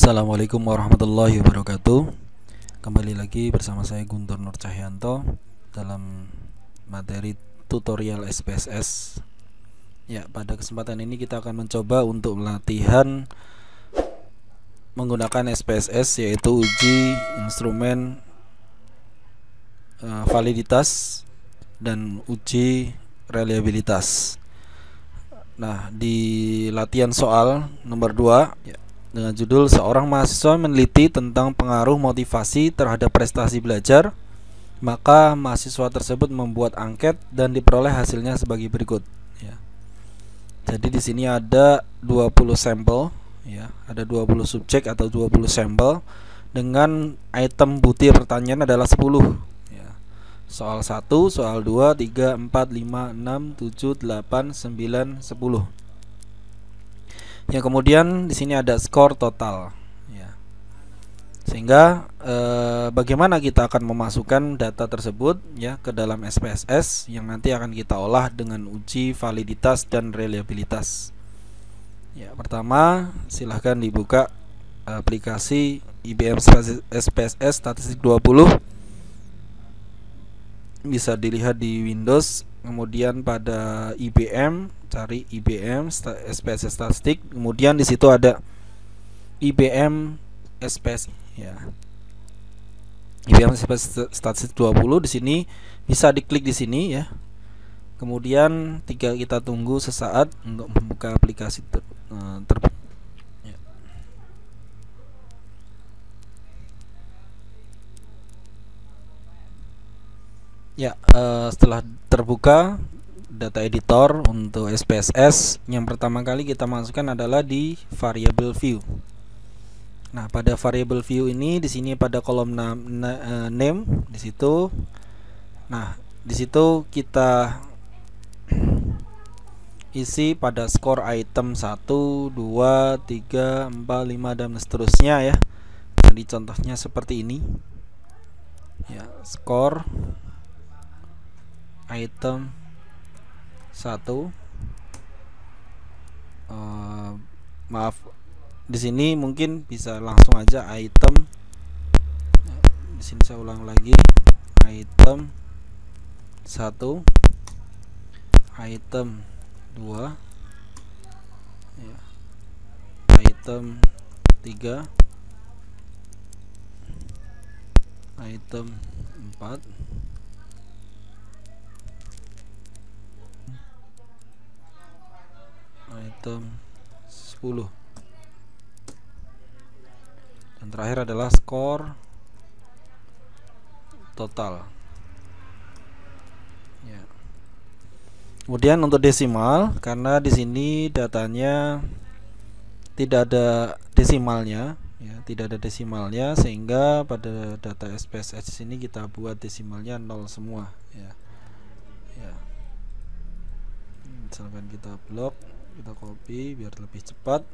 Assalamualaikum warahmatullahi wabarakatuh. Kembali lagi bersama saya Guntur Nur Cahyanto dalam materi tutorial SPSS. Ya, pada kesempatan ini kita akan mencoba untuk latihan menggunakan SPSS, yaitu uji instrumen validitas dan uji reliabilitas. Nah, di latihan soal nomor 2 ya, dengan judul seorang mahasiswa meneliti tentang pengaruh motivasi terhadap prestasi belajar, maka mahasiswa tersebut membuat angket dan diperoleh hasilnya sebagai berikut ya. Jadi di sini ada 20 sampel ya, ada 20 subjek atau 20 sampel dengan item butir pertanyaan adalah 10 ya. Soal 1, soal 2, 3, 4, 5, 6, 7, 8, 9, 10. Yang kemudian di sini ada skor total ya. Sehingga bagaimana kita akan memasukkan data tersebut ya ke dalam SPSS yang nanti akan kita olah dengan uji validitas dan reliabilitas. Ya, pertama silahkan dibuka aplikasi IBM SPSS Statistik 20. Bisa dilihat di Windows, kemudian pada IBM cari IBM SPSS Statistik, kemudian di situ ada IBM SPSS ya. IBM SPSS Statistik 20 di sini bisa diklik di sini ya. Kemudian kita tunggu sesaat untuk membuka aplikasi terbuka. Ya, setelah terbuka data editor untuk SPSS, yang pertama kali kita masukkan adalah di variable view. Nah, pada variable view ini di sini pada kolom name di situ. Nah, di situ kita isi pada skor item 1, 2, 3, 4, 5 dan seterusnya ya. Jadi contohnya seperti ini. Ya, skor item 1. Maaf, di sini mungkin bisa langsung aja item. Di sini saya ulang lagi, item 1, item 2, ya, item 3, item 4, item 10, dan terakhir adalah skor total ya. Kemudian untuk desimal, karena di sini datanya tidak ada desimalnya ya, tidak ada desimalnya, sehingga pada data SPSS ini kita buat desimalnya 0 semua ya. Ya, misalkan kita blok, kita copy biar lebih cepat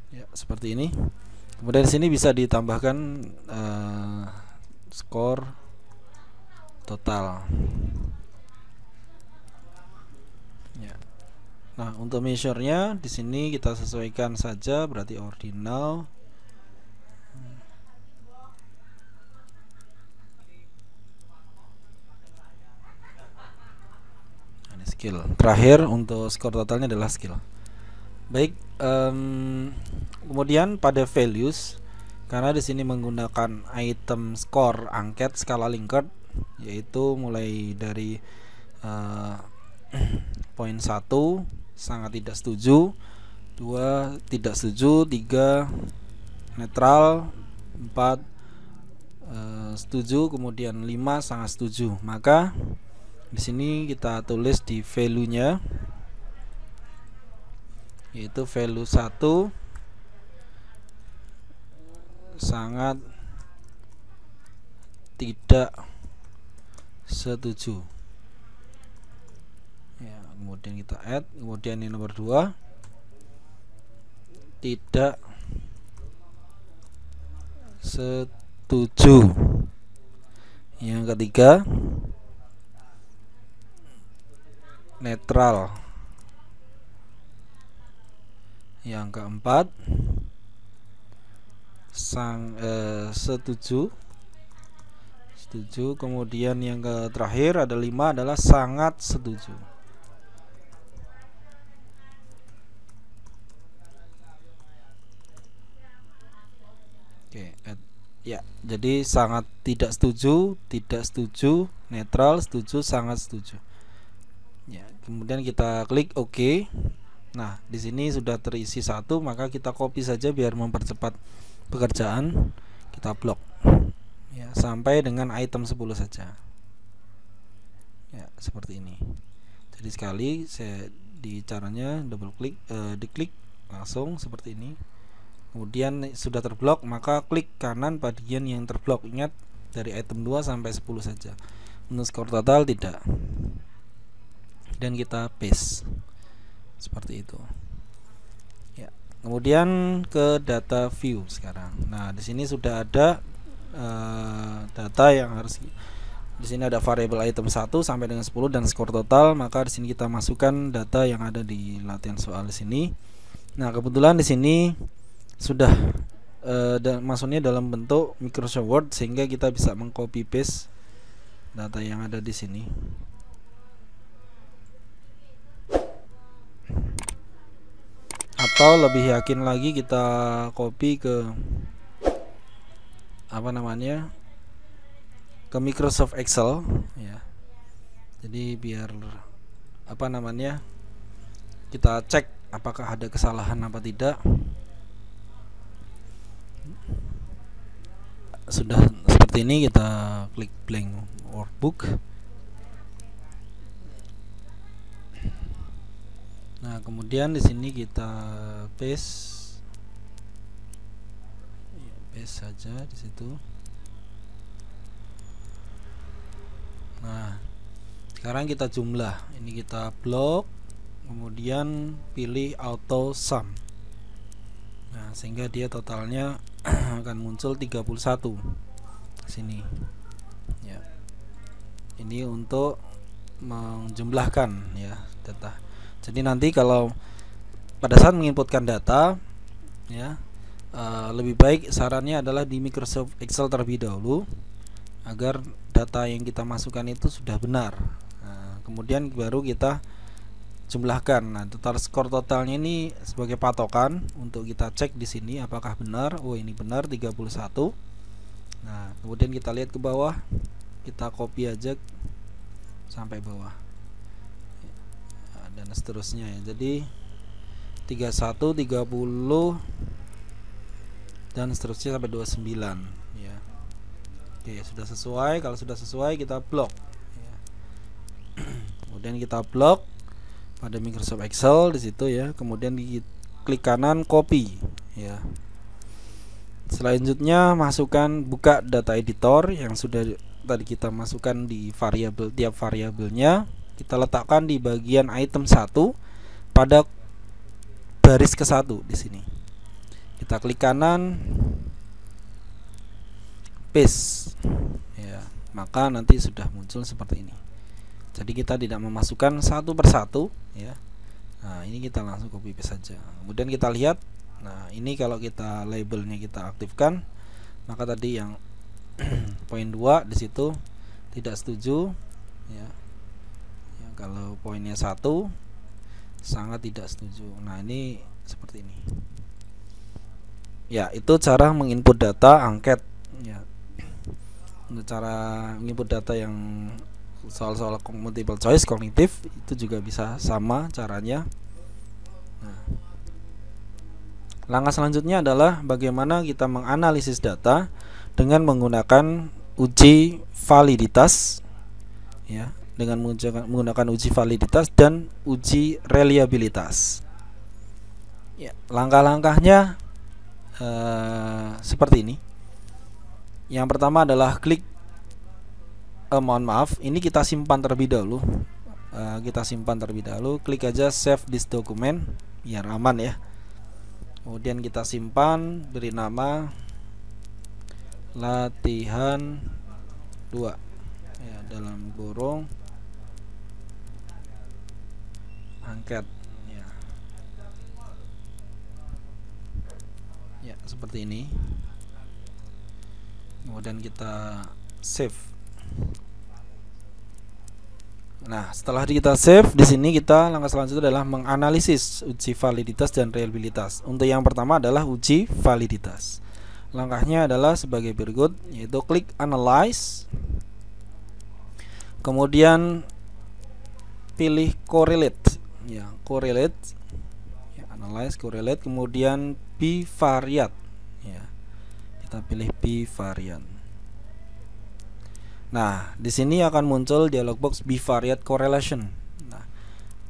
ya, seperti ini. Kemudian di sini bisa ditambahkan skor total ya. Nah, untuk measure-nya di sini kita sesuaikan saja, berarti ordinal. Skill. Terakhir untuk skor totalnya adalah skill. Baik, kemudian pada values, karena di sini menggunakan item skor angket skala Likert, yaitu mulai dari poin 1 sangat tidak setuju, 2 tidak setuju, 3 netral, 4 setuju, kemudian 5 sangat setuju. Maka di sini kita tulis di value-nya, yaitu value 1 sangat tidak setuju ya. Kemudian kita add, kemudian yang nomor 2 tidak setuju, yang ketiga netral, Yang keempat setuju. Kemudian yang terakhir ada 5 adalah sangat setuju. Oke, ya, jadi sangat tidak setuju, netral, setuju, sangat setuju. Ya, kemudian kita klik OK. Nah, di sini sudah terisi 1, maka kita copy saja biar mempercepat pekerjaan. Kita blok. Ya, sampai dengan item 10 saja. Ya, seperti ini. Jadi sekali saya di caranya double klik, diklik langsung seperti ini. Kemudian sudah terblok, maka klik kanan bagian yang terblok. Ingat, dari item 2 sampai 10 saja. Untuk skor total tidak. Dan kita paste. Seperti itu. Ya. Kemudian ke data view sekarang. Nah, di sini sudah ada data yang harus, di sini ada variabel item 1 sampai dengan 10 dan skor total, maka di sini kita masukkan data yang ada di latihan soal di sini. Nah, kebetulan di sini sudah maksudnya dalam bentuk Microsoft Word, sehingga kita bisa mengcopy paste data yang ada di sini. Atau lebih yakin lagi kita copy ke ke Microsoft Excel ya. Jadi biar kita cek apakah ada kesalahan apa tidak. Sudah seperti ini, kita klik blank workbook. Nah, kemudian di sini kita paste saja di situ. Nah, sekarang kita jumlah. Ini kita blok, kemudian pilih auto sum. Nah, sehingga dia totalnya akan muncul 31 sini. Ya. Ini untuk menjumlahkan ya data. Jadi nanti kalau pada saat menginputkan data ya, lebih baik sarannya adalah di Microsoft Excel terlebih dahulu agar data yang kita masukkan itu sudah benar. Nah, kemudian baru kita jumlahkan. Nah, total skor totalnya ini sebagai patokan untuk kita cek di sini apakah benar. Oh, ini benar 31. Nah, kemudian kita lihat ke bawah, kita copy aja sampai bawah. Dan seterusnya ya. Jadi 31, 30 dan seterusnya sampai 29 ya. Oke, sudah sesuai. Kalau sudah sesuai kita blok ya. Kemudian kita blok pada Microsoft Excel di situ ya. Kemudian di klik kanan copy ya. Selanjutnya buka data editor yang sudah tadi kita masukkan di variabel, tiap variabelnya kita letakkan di bagian item 1 pada baris ke-1 di sini. Kita klik kanan, paste ya, maka nanti sudah muncul seperti ini. Jadi kita tidak memasukkan satu persatu ya. Nah, ini kita langsung copy paste saja. Kemudian kita lihat. Nah, ini kalau kita labelnya kita aktifkan, maka tadi yang poin 2 di situ tidak setuju ya. Kalau poinnya 1 sangat tidak setuju. Nah, ini seperti ini. Ya, itu cara menginput data angket ya. Untuk cara menginput data yang soal-soal multiple choice kognitif itu juga bisa sama caranya. Nah, langkah selanjutnya adalah bagaimana kita menganalisis data dengan menggunakan uji validitas ya. Dengan menggunakan uji validitas dan uji reliabilitas. Ya, langkah-langkahnya seperti ini. Yang pertama adalah klik, ini kita simpan terlebih dahulu. Klik aja save this document biar aman ya. Kemudian kita simpan, beri nama latihan 2 ya, dalam kurung angket ya. seperti ini. Kemudian kita save. Nah, setelah kita save, di sini kita langkah selanjutnya adalah menganalisis uji validitas dan reliabilitas. Untuk yang pertama adalah uji validitas. Langkahnya adalah sebagai berikut, yaitu klik analyze. Kemudian pilih correlate. Ya, correlate. Ya, analyze, correlate, kemudian bivariate. Ya. Kita pilih bivariate. Nah, di sini akan muncul dialog box bivariate correlation. Nah,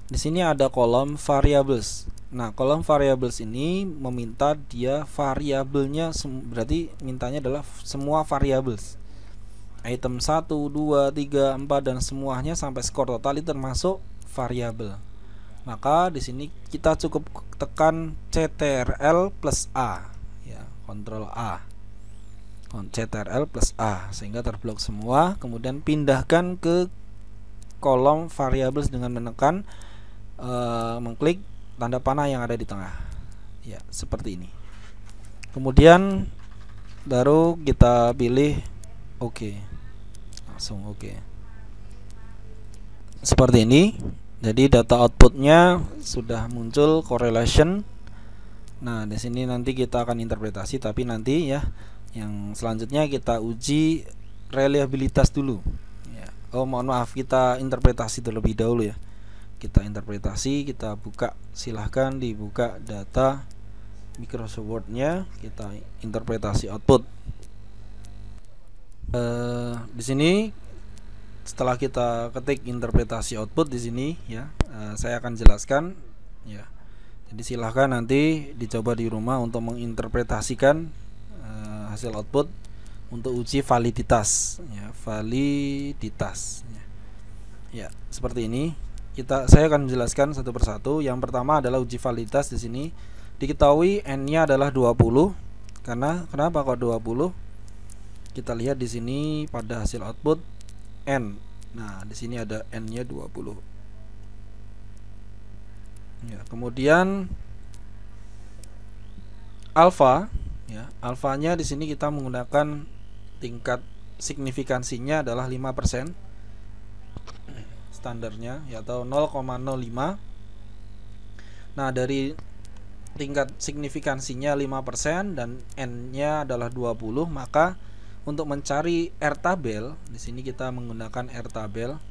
di sini ada kolom variables. Nah, kolom variables ini meminta dia variabelnya, berarti mintanya adalah semua variables. Item 1, 2, 3, 4 dan semuanya sampai skor total itu termasuk variabel. Maka di sini kita cukup tekan CTRL plus A, ya, Ctrl A. CTRL plus A sehingga terblok semua. Kemudian pindahkan ke kolom variables dengan menekan mengklik tanda panah yang ada di tengah, ya, seperti ini. Kemudian baru kita pilih OK, langsung OK seperti ini. Jadi data outputnya sudah muncul correlation. Nah, di sini nanti kita akan interpretasi, tapi nanti ya. Yang selanjutnya kita uji reliabilitas dulu. Ya. Oh, mohon maaf, kita interpretasi terlebih dahulu ya. Kita interpretasi, kita buka, silahkan dibuka data Microsoft Word-nya, kita interpretasi output. Di sini setelah kita ketik interpretasi output di sini ya, saya akan jelaskan ya. Jadi silahkan nanti dicoba di rumah untuk menginterpretasikan hasil output untuk uji validitas, ya, validitas. Ya, seperti ini. Saya akan menjelaskan satu persatu. Yang pertama adalah uji validitas. Di sini diketahui n-nya adalah 20. Kenapa kok 20? Kita lihat di sini pada hasil output n. Nah, di sini ada n-nya 20. Ya, kemudian alfa. Ya, alfanya di sini kita menggunakan tingkat signifikansinya adalah 5%. Standarnya ya, atau 0,05. Nah, dari tingkat signifikansinya 5% dan n-nya adalah 20, maka untuk mencari R tabel di sini kita menggunakan R tabel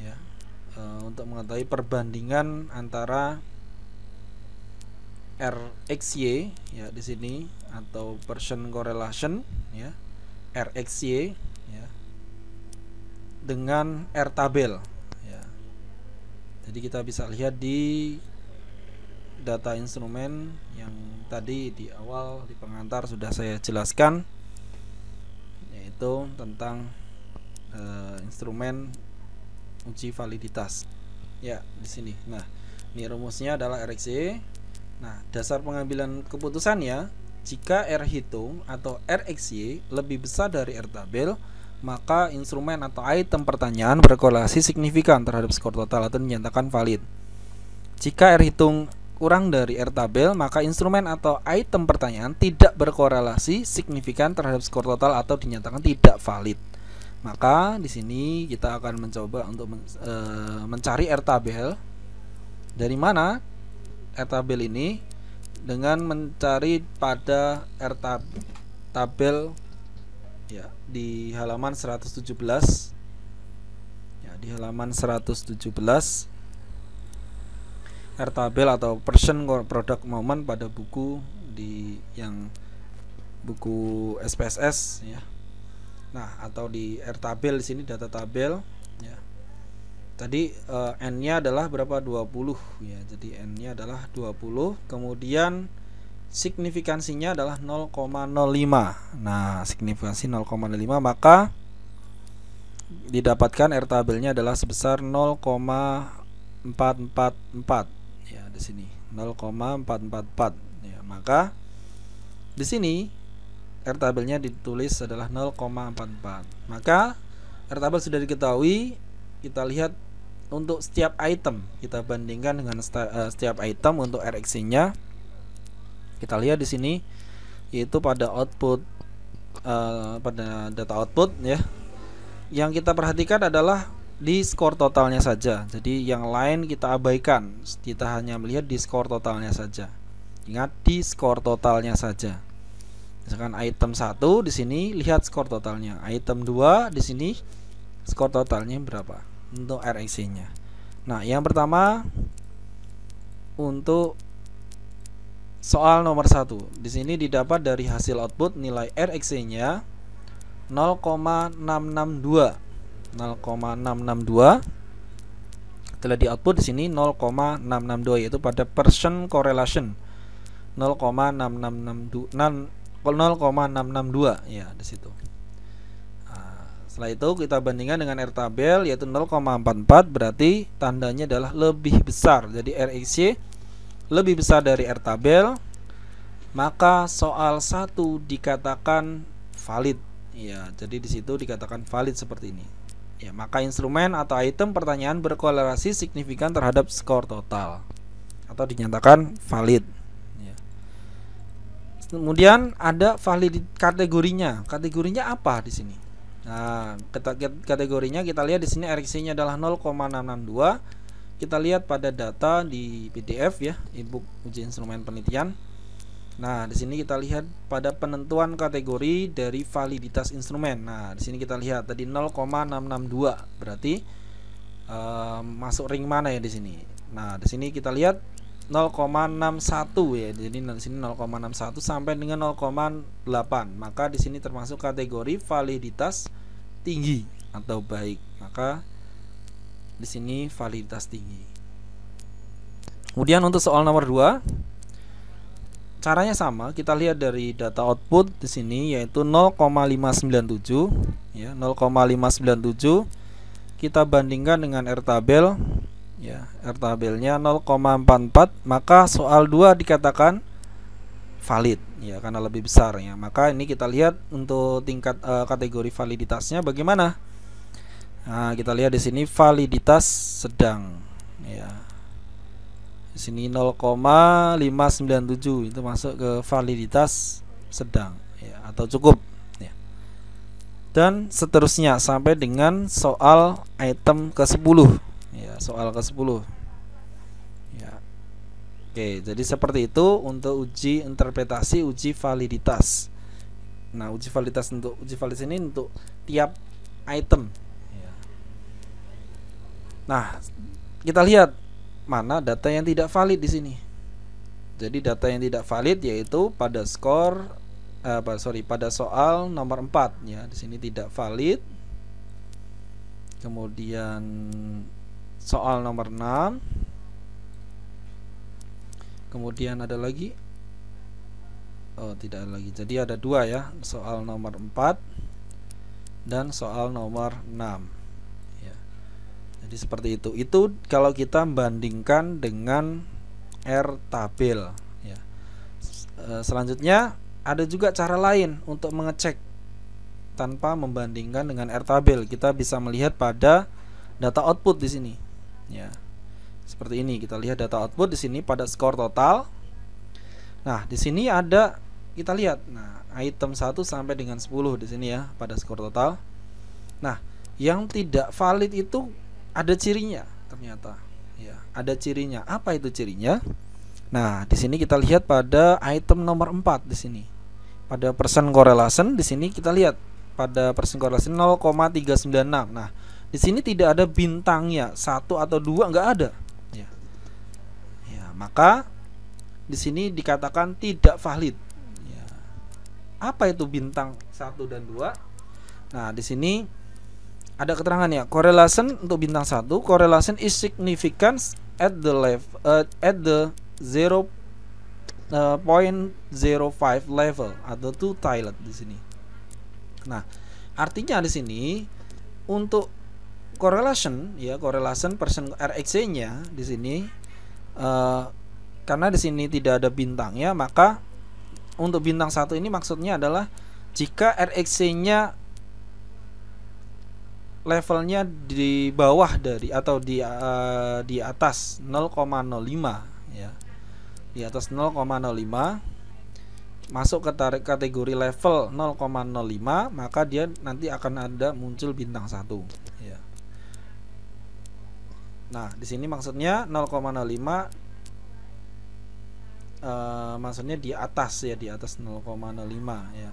ya, untuk mengetahui perbandingan antara RxY ya di sini, atau Pearson correlation ya, RxY ya, dengan R tabel ya. Jadi kita bisa lihat di data instrumen yang tadi di awal di pengantar sudah saya jelaskan, yaitu tentang instrumen uji validitas ya di sini. Nah, ini rumusnya adalah RxY. Nah, dasar pengambilan keputusannya, jika R hitung atau RxY lebih besar dari R tabel, maka instrumen atau item pertanyaan berkorelasi signifikan terhadap skor total atau dinyatakan valid. Jika R hitung kurang dari R tabel, maka instrumen atau item pertanyaan tidak berkorelasi signifikan terhadap skor total atau dinyatakan tidak valid. Maka di sini kita akan mencoba untuk mencari R tabel. Dari mana R tabel ini? Dengan mencari pada R tabel ya di halaman 117 ya, di halaman 117 R tabel atau Pearson product moment pada buku yang buku SPSS ya. Nah, atau di R tabel di sini data tabel ya. Tadi n-nya adalah berapa? 20 ya. Jadi n-nya adalah 20. Kemudian signifikansinya adalah 0,05. Nah, signifikansi 0,05, maka didapatkan R tabelnya adalah sebesar 0,444 ya di sini. 0,444 ya. Maka di sini R tabelnya ditulis adalah 0,44. Maka R tabel sudah diketahui. Kita lihat untuk setiap item, kita bandingkan dengan setiap item untuk RxY-nya. Kita lihat di sini yaitu pada output, pada data output ya. Yang kita perhatikan adalah di skor totalnya saja. Jadi yang lain kita abaikan. Kita hanya melihat di skor totalnya saja. Ingat, di skor totalnya saja. Misalkan item 1 di sini lihat skor totalnya. Item 2 di sini skor totalnya berapa untuk RxC-nya. Nah, yang pertama untuk soal nomor 1. Di sini didapat dari hasil output nilai RxC-nya 0,662. 0,662 telah di output di sini 0,662, yaitu pada percent correlation 0,662 ya di situ. Nah, setelah itu kita bandingkan dengan R tabel yaitu 0,44, berarti tandanya adalah lebih besar. Jadi RxC lebih besar dari R tabel, maka soal 1 dikatakan valid. Ya, jadi di situ dikatakan valid seperti ini. Ya, maka instrumen atau item pertanyaan berkorelasi signifikan terhadap skor total atau dinyatakan valid. Ya. Kemudian ada valid kategorinya. Kategorinya apa di sini? Nah, kategorinya kita lihat di sini RxC-nya adalah 0,662. Kita lihat pada data di PDF ya, e-book uji instrumen penelitian. Nah, di sini kita lihat pada penentuan kategori dari validitas instrumen. Nah, di sini kita lihat tadi 0,662, berarti masuk ring mana ya di sini? Nah, di sini kita lihat 0,61 ya. Jadi di sini 0,61 sampai dengan 0,8. Maka di sini termasuk kategori validitas tinggi atau baik. Maka di sini validitas tinggi. Kemudian untuk soal nomor 2, caranya sama, kita lihat dari data output di sini yaitu 0,597 ya, 0,597 kita bandingkan dengan R tabel ya, R tabelnya 0,44, maka soal 2 dikatakan valid ya karena lebih besar ya. Maka ini kita lihat untuk tingkat kategori validitasnya bagaimana. Nah, kita lihat di sini validitas sedang ya. Di sini 0,597 itu masuk ke validitas sedang ya, atau cukup ya. Dan seterusnya sampai dengan soal item ke-10 ya, soal ke-10 ya. Oke, jadi seperti itu untuk uji interpretasi uji validitas. Nah, uji validitas ini untuk tiap item ya. Nah, kita lihat mana data yang tidak valid di sini. Jadi data yang tidak valid yaitu pada skor pada soal nomor 4 ya. Di sini tidak valid. Kemudian soal nomor 6. Kemudian ada lagi. Oh, tidak ada lagi. Jadi ada 2 ya, soal nomor 4 dan soal nomor 6. Jadi seperti itu. Itu kalau kita bandingkan dengan R tabel ya. Selanjutnya ada juga cara lain untuk mengecek tanpa membandingkan dengan R tabel. Kita bisa melihat pada data output di sini ya. Seperti ini, kita lihat data output di sini pada skor total. Nah, di sini ada, kita lihat. Nah, item 1 sampai dengan 10 di sini ya pada skor total. Nah, yang tidak valid itu ada cirinya ternyata ya, ada cirinya. Apa itu cirinya? Nah, di sini kita lihat pada item nomor 4 di sini. Pada percent correlation di sini kita lihat pada percent correlation 0,396. Nah, di sini tidak ada bintangnya 1 atau 2, enggak ada ya. Ya, maka di sini dikatakan tidak valid ya. Apa itu bintang 1 dan 2? Nah, di sini ada keterangan ya, correlation untuk bintang 1, correlation is significant at the 0.05 level atau two tilde di sini. Nah, artinya di sini untuk correlation ya, correlation persen RxC-nya di sini karena di sini tidak ada bintangnya, maka untuk bintang 1 ini maksudnya adalah jika RxC-nya levelnya di bawah dari atau di atas 0,05 ya. Di atas 0,05 masuk ke kategori level 0,05, maka dia nanti akan ada muncul bintang 1 ya. Nah, di sini maksudnya 0,05 maksudnya di atas ya, di atas 0,05 ya.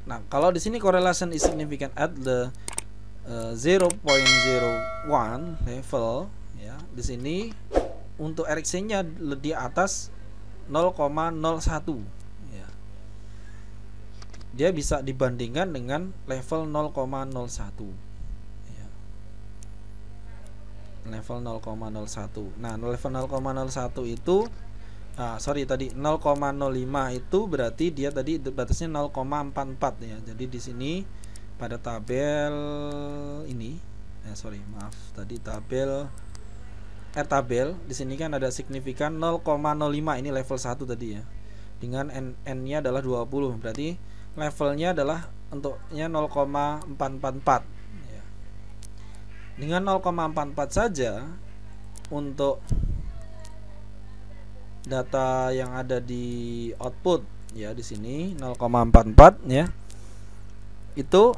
Nah, kalau di sini correlation is significant at the 0.01 level ya. Di sini untuk RxC-nya di atas 0,01 ya. Dia bisa dibandingkan dengan level 0,01 ya. Level 0,01. Nah, level 0,01 itu tadi 0,05 itu berarti dia tadi batasnya 0,44 ya. Jadi di sini pada tabel ini tadi tabel tabel di sini kan ada signifikan 0,05, ini level 1 tadi ya. Dengan n-nya adalah 20, berarti levelnya adalah untuknya 0,444 ya. Dengan 0,44 saja untuk data yang ada di output ya, di sini 0,44 ya. Itu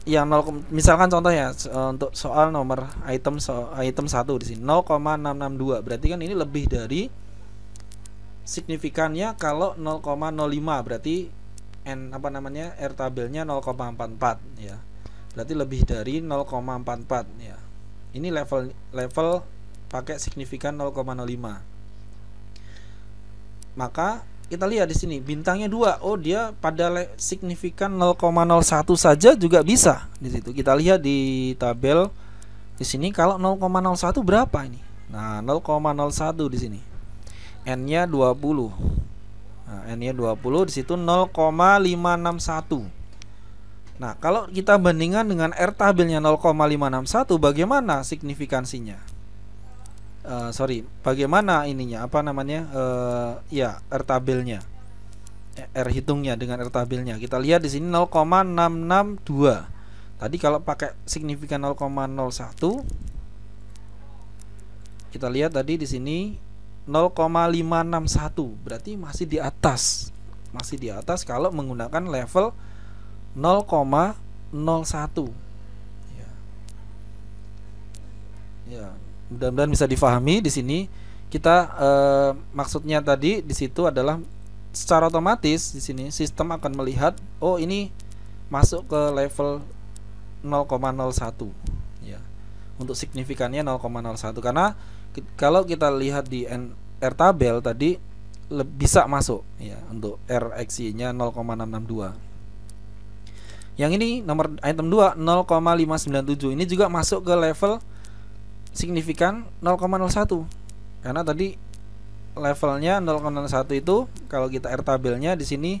yang misalkan contohnya untuk soal nomor item 1 di sini 0,662, berarti kan ini lebih dari signifikannya. Kalau 0,05 berarti R tabelnya 0,44 ya. Berarti lebih dari 0,44 ya. Ini level pakai signifikan 0,05. Maka kita lihat di sini bintangnya 2. Oh, dia pada signifikan 0,01 saja juga bisa di situ. Kita lihat di tabel di sini kalau 0,01 berapa ini? Nah, 0,01 di sini. N-nya 20. Nah, N-nya 20 di situ 0,561. Nah, kalau kita bandingkan dengan R tabelnya 0,561, bagaimana signifikansinya? Bagaimana ininya? R tabelnya, R hitungnya dengan R tabelnya. Kita lihat di sini 0,662. Tadi kalau pakai signifikan 0,01, kita lihat tadi di sini 0,561. Berarti masih di atas kalau menggunakan level 0,01. Ya. Mudah-mudahan bisa difahami. Di sini kita maksudnya tadi di situ adalah secara otomatis di sini sistem akan melihat, oh ini masuk ke level 0,01 ya. Untuk signifikannya 0,01, karena kalau kita lihat di R tabel tadi bisa masuk ya untuk RxC-nya 0,662. Yang ini nomor item 2 0,597 ini juga masuk ke level signifikan 0,01, karena tadi levelnya 0,01 itu kalau kita R tabelnya di sini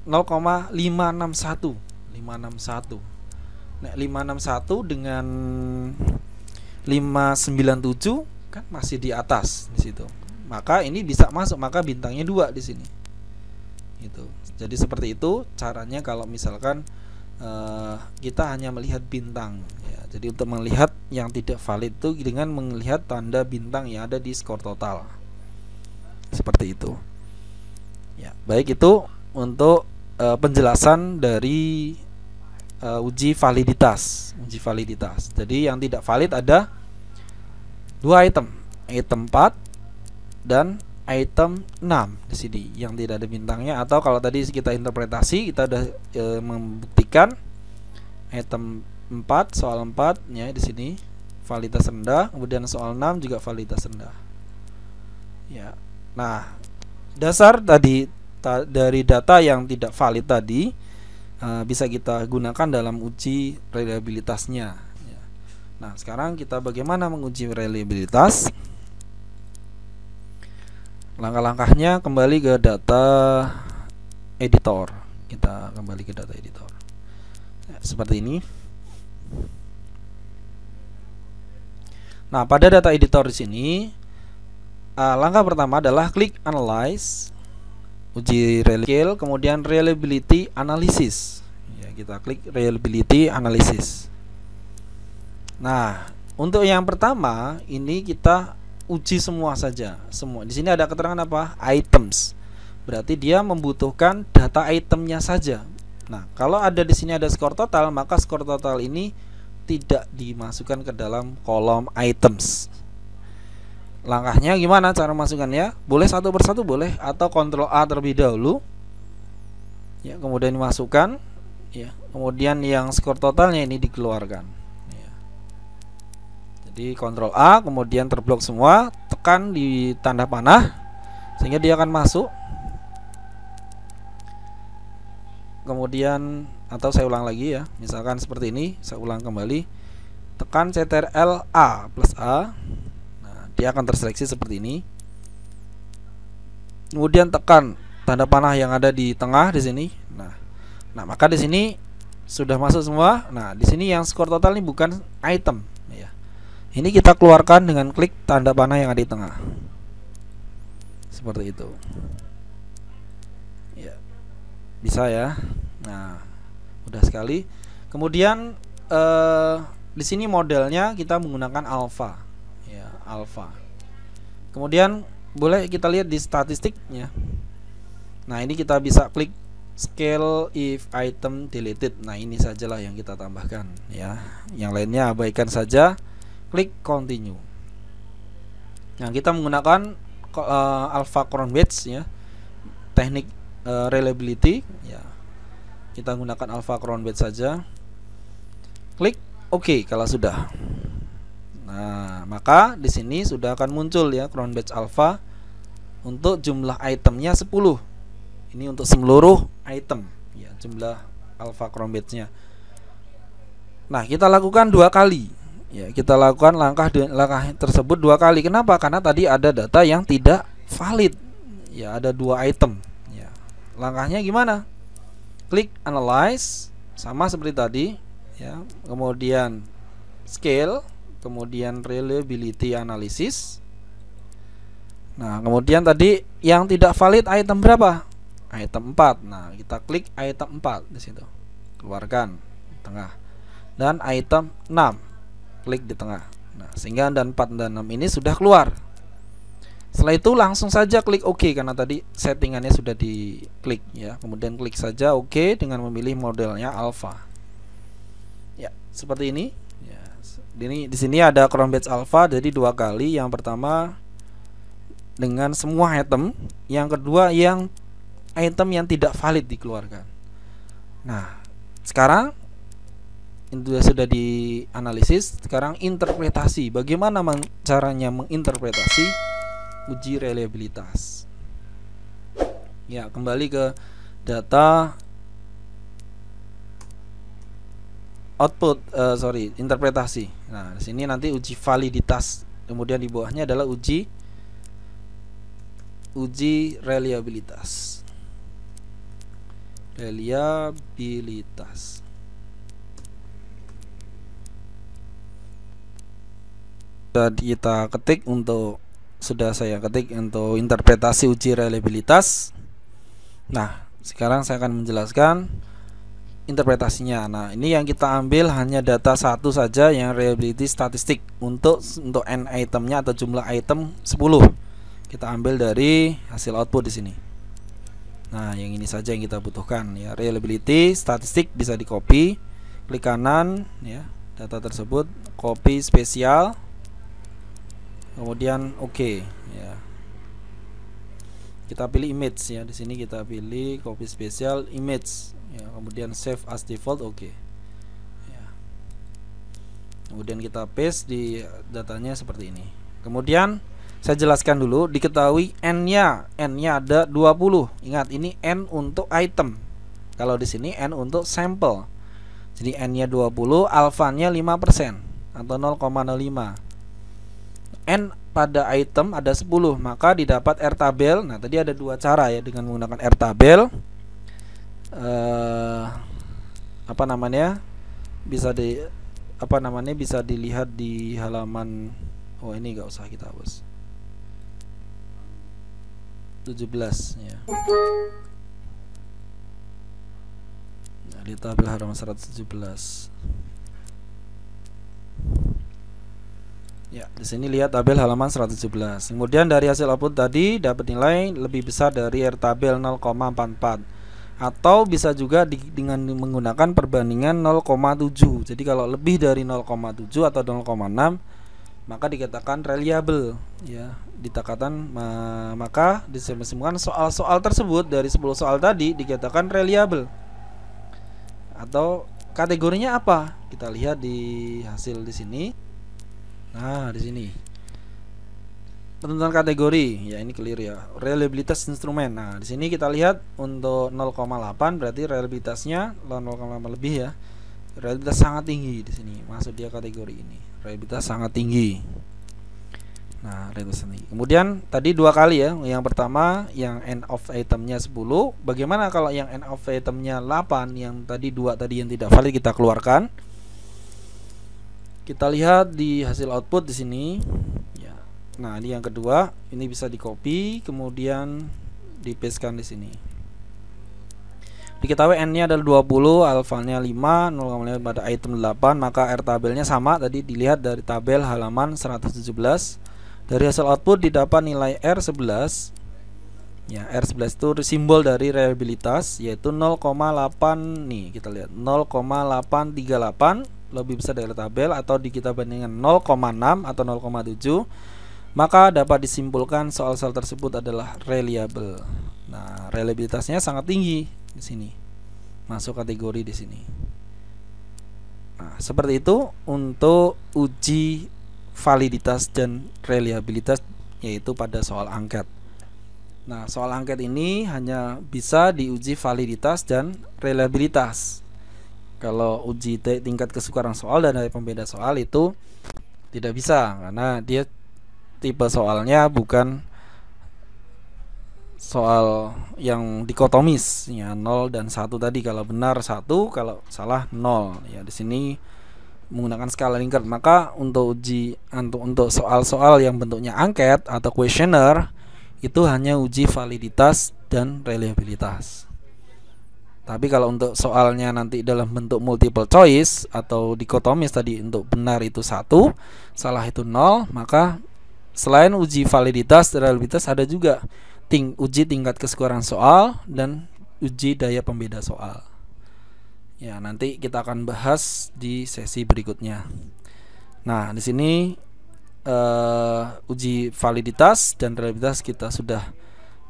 0,561. Nah, 561 dengan 597 kan masih di atas di situ. Maka ini bisa masuk, maka bintangnya 2 di sini. Gitu. Jadi seperti itu caranya kalau misalkan kita hanya melihat bintang ya. Jadi untuk melihat yang tidak valid itu dengan melihat tanda bintang yang ada di skor total. Seperti itu. Ya, baik, itu untuk penjelasan dari uji validitas. Jadi yang tidak valid ada 2 item. Item 4 dan item 6 di sini yang tidak ada bintangnya, atau kalau tadi kita interpretasi kita sudah membuktikan item 4 soal 4 ya di sini validitas rendah, kemudian soal 6 juga validitas rendah. Ya. Nah, dasar tadi dari data yang tidak valid tadi bisa kita gunakan dalam uji reliabilitasnya ya. Nah, sekarang kita bagaimana menguji reliabilitas? Langkah-langkahnya kembali ke data editor. Kita kembali ke data editor ya, seperti ini. Nah, pada data editor di sini langkah pertama adalah klik analyze, uji reliability, kemudian reliability analysis ya, kita klik reliability analysis. Nah, untuk yang pertama ini kita uji semua saja. Semua. Di sini ada keterangan apa? Items. Berarti dia membutuhkan data itemnya saja. Nah, kalau ada di sini ada skor total, maka skor total ini tidak dimasukkan ke dalam kolom items. Langkahnya gimana cara masukkannya? Boleh satu persatu boleh, atau Ctrl A terlebih dahulu. Ya, kemudian dimasukkan. Ya, kemudian yang skor totalnya ini dikeluarkan. Ya. Jadi Ctrl A, kemudian terblok semua, tekan di tanda panah sehingga dia akan masuk. Kemudian, atau saya ulang lagi ya, misalkan seperti ini, saya ulang kembali, tekan Ctrl A plus A. Nah, dia akan terseleksi seperti ini. Kemudian tekan tanda panah yang ada di tengah di sini. Nah, maka di sini sudah masuk semua. Nah, di sini yang skor total ini bukan item ya. Ini kita keluarkan dengan klik tanda panah yang ada di tengah. Seperti itu. Ya. Bisa ya. Nah, mudah sekali. Kemudian di sini modelnya kita menggunakan alpha ya, alpha. Kemudian boleh kita lihat di statistiknya. Nah, ini kita bisa klik scale if item deleted. Nah, ini sajalah yang kita tambahkan ya. Yang lainnya abaikan saja. Klik continue. Nah, kita menggunakan alpha Cronbridge ya. Teknik reliability ya. Kita gunakan alpha Cronbridge saja. Klik OK kalau sudah. Nah, maka di sini sudah akan muncul ya Cronbridge alpha untuk jumlah itemnya 10. Ini untuk seluruh item ya, jumlah alpha Cronbridge-nya. Nah, kita lakukan 2 kali. Ya, kita lakukan langkah tersebut 2 kali. Kenapa? Karena tadi ada data yang tidak valid. Ya, ada 2 item. Ya. Langkahnya gimana? Klik analyze sama seperti tadi ya. Kemudian scale, kemudian reliability analysis. Nah, kemudian tadi yang tidak valid item berapa? Item 4. Nah, kita klik item 4 di situ. Keluarkan di tengah. Dan item 6. Klik di tengah. Nah, sehingga dan 4 dan 6 ini sudah keluar. Setelah itu langsung saja klik OK karena tadi settingannya sudah diklik ya. Kemudian klik saja OK dengan memilih modelnya alpha. Ya, seperti ini. Ya, di sini ada Cronbridge alpha jadi 2 kali. Yang pertama dengan semua item, yang kedua yang item yang tidak valid dikeluarkan. Nah, sekarang itu sudah dianalisis. Sekarang interpretasi. Bagaimana caranya menginterpretasi uji reliabilitas? Ya, kembali ke data output, interpretasi. Nah, di sini nanti uji validitas. Kemudian di bawahnya adalah uji reliabilitas. Kita ketik sudah saya ketik untuk interpretasi uji reliabilitas. Nah, sekarang saya akan menjelaskan interpretasinya. Nah, ini yang kita ambil hanya data satu saja yang reliability statistik untuk n itemnya atau jumlah item 10. Kita ambil dari hasil output di sini. Nah, yang ini saja yang kita butuhkan ya. Reliability statistik bisa di copy, klik kanan ya, data tersebut, copy spesial. Kemudian OK ya. Kita pilih image ya. Di sini kita pilih copy spesial image ya. Kemudian save as default OK. Ya. Kemudian kita paste di datanya seperti ini. Kemudian saya jelaskan dulu, diketahui n-nya ada 20. Ingat, ini n untuk item. Kalau di sini n untuk sampel. Jadi n-nya 20, alfanya 5% atau 0,05. N pada item ada 10, maka didapat R-tabel. Nah, tadi ada 2 cara ya dengan menggunakan R-tabel. Bisa dilihat di halaman. Oh, ini nggak usah kita hapus. 17 ya. Nah, di tabel halaman 117. Ya, di sini lihat tabel halaman 117. Kemudian dari hasil output tadi dapat nilai lebih besar dari R tabel 0,44. Atau bisa juga dengan menggunakan perbandingan 0,7. Jadi kalau lebih dari 0,7 atau 0,6 maka dikatakan reliable ya. Maka disebutkan soal-soal tersebut dari 10 soal tadi dikatakan reliable. Atau kategorinya apa? Kita lihat di hasil di sini. Nah, di sini penentuan kategori, ya ini clear ya. Reliabilitas instrumen. Nah, di sini kita lihat untuk 0,8 berarti reliabilitasnya 0,8 lebih ya. Reliabilitas sangat tinggi di sini. Masuk dia kategori ini. Reliabilitas sangat tinggi. Nah, reliabilitas tinggi. Kemudian tadi dua kali ya. Yang pertama yang end of itemnya 10. Bagaimana kalau yang end of itemnya 8? Yang tadi dua tadi yang tidak valid kita keluarkan. Kita lihat di hasil output di sini. Ya. Nah, ini yang kedua, ini bisa di-copy kemudian di-pastekan di sini. Diketahui n-nya adalah 20, alfanya 5, 0,5 pada item 8, maka R tabelnya sama tadi dilihat dari tabel halaman 117. Dari hasil output didapat nilai R11. Ya, R11 itu simbol dari reliabilitas yaitu 0,8 nih, kita lihat 0,838 lebih besar dari tabel atau kita bandingkan 0,6 atau 0,7, maka dapat disimpulkan soal-soal tersebut adalah reliable. Nah, reliabilitasnya sangat tinggi di sini. Masuk kategori di sini. Nah, seperti itu untuk uji validitas dan reliabilitas yaitu pada soal angket. Nah, soal angket ini hanya bisa diuji validitas dan reliabilitas. Kalau uji tingkat kesukaran soal dan dari pembeda soal itu tidak bisa karena dia tipe soalnya bukan soal yang dikotomis ya 0 dan 1 tadi. Kalau benar 1, kalau salah 0 ya. Di sini menggunakan skala Likert. Maka untuk untuk soal-soal yang bentuknya angket atau kuesioner itu hanya uji validitas dan reliabilitas. Tapi kalau untuk soalnya nanti dalam bentuk multiple choice atau dikotomis tadi, untuk benar itu 1, salah itu 0, maka selain uji validitas dan reliabilitas ada juga uji tingkat kesukaran soal dan uji daya pembeda soal. Ya, nanti kita akan bahas di sesi berikutnya. Nah, di sini uji validitas dan reliabilitas kita sudah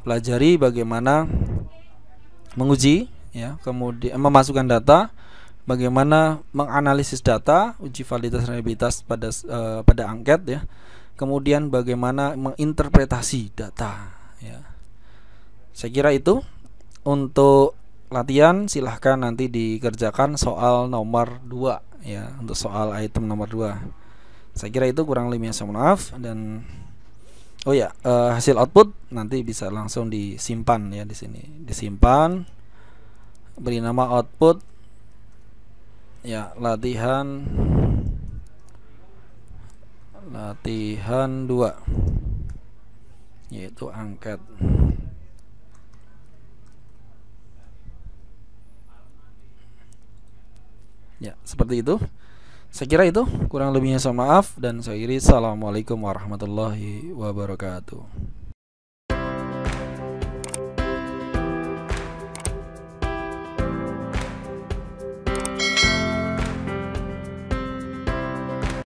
pelajari bagaimana menguji ya, kemudian memasukkan data, bagaimana menganalisis data, uji validitas reliabilitas pada angket ya. Kemudian bagaimana menginterpretasi data ya. Saya kira itu untuk latihan. Silahkan nanti dikerjakan soal nomor 2 ya, untuk soal item nomor 2. Saya kira itu, kurang lebihnya saya maaf. Dan oh ya, hasil output nanti bisa langsung disimpan ya di sini. Disimpan, beri nama output ya, latihan 2 yaitu angket. Ya, seperti itu. Saya kira itu, kurang lebihnya saya maaf dan saya kira assalamualaikum warahmatullahi wabarakatuh.